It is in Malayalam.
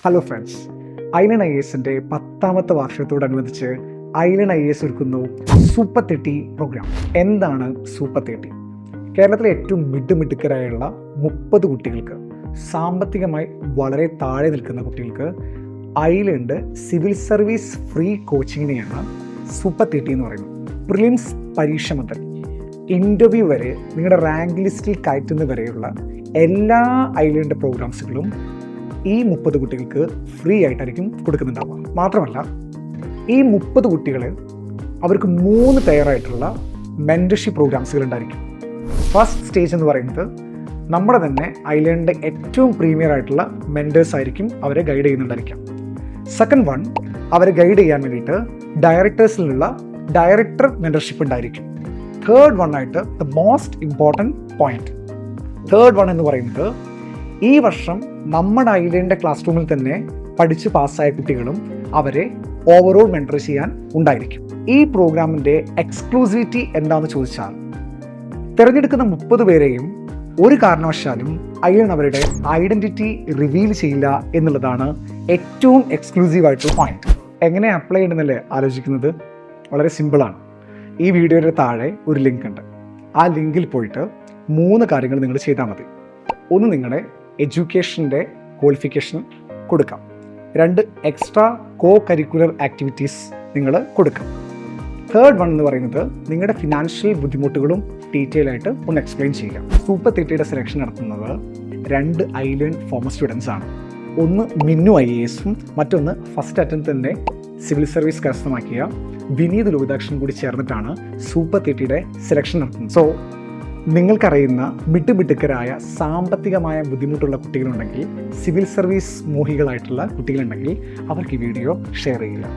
ഹലോ ഫ്രണ്ട്സ്, ഐലൻ IASന്റെ 10ാമത്തെ വാർഷികത്തോടനുബന്ധിച്ച് ഐലൻ IAS ഒരുക്കുന്നു സൂപ്പർ 30 പ്രോഗ്രാം. എന്താണ് സൂപ്പർ 30? കേരളത്തിലെ ഏറ്റവും മിടുമിടുക്കരായുള്ള 30 കുട്ടികൾക്ക്, സാമ്പത്തികമായി വളരെ താഴെ നിൽക്കുന്ന കുട്ടികൾക്ക് ഐലൻഡ് സിവിൽ സർവീസ് ഫ്രീ കോച്ചിങ്ങിനെയാണ് സൂപ്പർ 30 എന്ന് പറയുന്നത്. പ്രിലിംസ് പരീക്ഷ മുതൽ ഇൻ്റർവ്യൂ വരെ നിങ്ങളുടെ റാങ്ക് ലിസ്റ്റിൽ കയറ്റുന്ന വരെയുള്ള എല്ലാ ഐലൻഡ് പ്രോഗ്രാംസുകളും ഈ 30 കുട്ടികൾക്ക് ഫ്രീ ആയിട്ടായിരിക്കും കൊടുക്കുന്നുണ്ടാവുക. മാത്രമല്ല, ഈ 30 കുട്ടികളെ അവർക്ക് 3 പെയറായിട്ടുള്ള മെൻറ്റർഷിപ്പ് പ്രോഗ്രാംസുകൾ ഉണ്ടായിരിക്കും. ഫസ്റ്റ് സ്റ്റേജ് എന്ന് പറയുന്നത് നമ്മുടെ തന്നെ ഐലൻഡിൻ്റെ ഏറ്റവും പ്രീമിയർ ആയിട്ടുള്ള മെൻറ്റേഴ്സ് ആയിരിക്കും അവരെ ഗൈഡ് ചെയ്യുന്നുണ്ടായിരിക്കാം. സെക്കൻഡ് വൺ, അവരെ ഗൈഡ് ചെയ്യാൻ വേണ്ടിയിട്ട് ഡയറക്ടേഴ്സിലുള്ള ഡയറക്ടർ മെൻറ്റർഷിപ്പ് ഉണ്ടായിരിക്കും. തേർഡ് വൺ ആയിട്ട് the most important point, third one എന്ന് പറയുന്നത് ഈ വർഷം നമ്മുടെ ഐലൻഡിൻ്റെ ക്ലാസ് റൂമിൽ തന്നെ പഠിച്ച് പാസ്സായ കുട്ടികളും അവരെ ഓവറോൾ മെൻറ്റർ ചെയ്യാൻ ഉണ്ടായിരിക്കും. ഈ പ്രോഗ്രാമിൻ്റെ എക്സ്ക്ലൂസിവിറ്റി എന്താണെന്ന് ചോദിച്ചാൽ, തിരഞ്ഞെടുക്കുന്ന 30 പേരെയും ഒരു കാരണവശാലും ഐലൻ അവരുടെ ഐഡൻറ്റിറ്റി റിവീൽ ചെയ്യില്ല എന്നുള്ളതാണ് ഏറ്റവും എക്സ്ക്ലൂസീവായിട്ടുള്ള പോയിന്റ്. എങ്ങനെ അപ്ലൈ ചെയ്യണമെന്നല്ലേ ആലോചിക്കുന്നത്? വളരെ സിമ്പിളാണ്. ഈ വീഡിയോയുടെ താഴെ ഒരു ലിങ്ക് ഉണ്ട്. ആ ലിങ്കിൽ പോയിട്ട് 3 കാര്യങ്ങൾ നിങ്ങൾ ചെയ്താൽ മതി. ഒന്ന്, നിങ്ങളുടെ എഡ്യൂക്കേഷൻ്റെ ക്വാളിഫിക്കേഷൻ കൊടുക്കാം. 2, എക്സ്ട്രാ കോ കരിക്കുലർ ആക്ടിവിറ്റീസ് നിങ്ങൾ കൊടുക്കാം. തേർഡ് വൺ എന്ന് പറയുന്നത് നിങ്ങളുടെ ഫിനാൻഷ്യൽ ബുദ്ധിമുട്ടുകളും ഡീറ്റെയിൽ ആയിട്ട് ഒന്ന് എക്സ്പ്ലെയിൻ ചെയ്യുക. സൂപ്പർ 30യുടെ സെലക്ഷൻ നടത്തുന്നത് 2 ഐലൻഡ് ഫോമർ സ്റ്റുഡൻസ് ആണ്. ഒന്ന് മിന്നു IASഉം മറ്റൊന്ന് ഫസ്റ്റ് അറ്റംപ്റ്റിൻ്റെ സിവിൽ സർവീസ് കരസ്ഥമാക്കിയ വിനീത് ലോഹിതാക്ഷൻ കൂടി ചേർന്നിട്ടാണ് സൂപ്പർ 30യുടെ സെലക്ഷൻ നടത്തുന്നത്. സോ നിങ്ങൾക്കറിയുന്ന മിടുമിടുക്കരായ സാമ്പത്തികമായ ബുദ്ധിമുട്ടുള്ള കുട്ടികളുണ്ടെങ്കിൽ, സിവിൽ സർവീസ് മോഹികളായിട്ടുള്ള കുട്ടികളുണ്ടെങ്കിൽ അവർക്ക് ഈ വീഡിയോ ഷെയർ ചെയ്യുക.